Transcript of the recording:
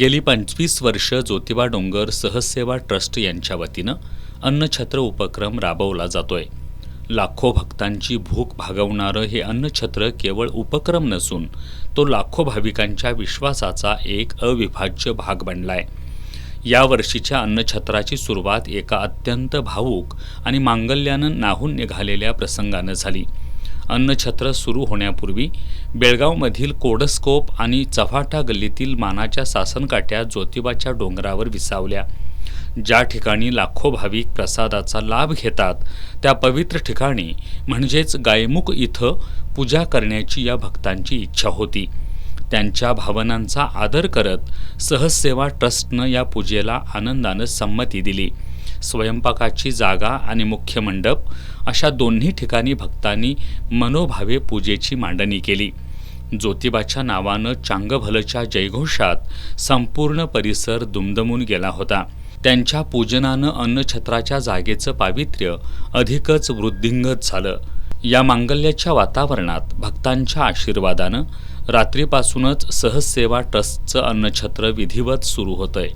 गेली 25 वर्ष ज्योतिबा डोंगर सहजसेवा ट्रस्ट यांच्या वतीनं अन्नछत्र उपक्रम राबवला जातोय। लाखो भक्तांची भूक भागवणारं हे अन्नछत्र केवळ उपक्रम नसून तो लाखो भाविकांच्या विश्वासाचा एक अविभाज्य भाग बनलाय। या वर्षीच्या अन्नछत्राची सुरुवात एका अत्यंत भावूक आणि मांगल्यानं नाहून निघालेल्या प्रसंगानं झाली। अन्नछत्र सुरू होण्यापूर्वी बेळगावमधील कोडस्कोप आणि चव्हाटा गल्लीतील मानाच्या सासनकाठ्या ज्योतिबाच्या डोंगरावर विसावल्या। ज्या ठिकाणी लाखो भाविक प्रसादाचा लाभ घेतात त्या पवित्र ठिकाणी म्हणजेच गायमुख इथं पूजा करण्याची या भक्तांची इच्छा होती। त्यांच्या भावनांचा आदर करत सहजसेवा ट्रस्टनं या पूजेला आनंदानं संमती दिली। स्वयंपाकाची जागा आणि मुख्य मंडप अशा दोन्ही ठिकाणी भक्तांनी मनोभावे पूजेची मांडणी केली। ज्योतिबाच्या नावानं चांगभलच्या जयघोषात संपूर्ण परिसर दुमदमून गेला होता। त्यांच्या पूजनानं अन्नछत्राच्या जागेचं पावित्र्य अधिकच वृद्धिंगत झालं। या मांगल्याच्या वातावरणात भक्तांच्या आशीर्वादानं रात्रीपासूनच सहजसेवा ट्रस्टचं अन्नछत्र विधिवत सुरू होतंय।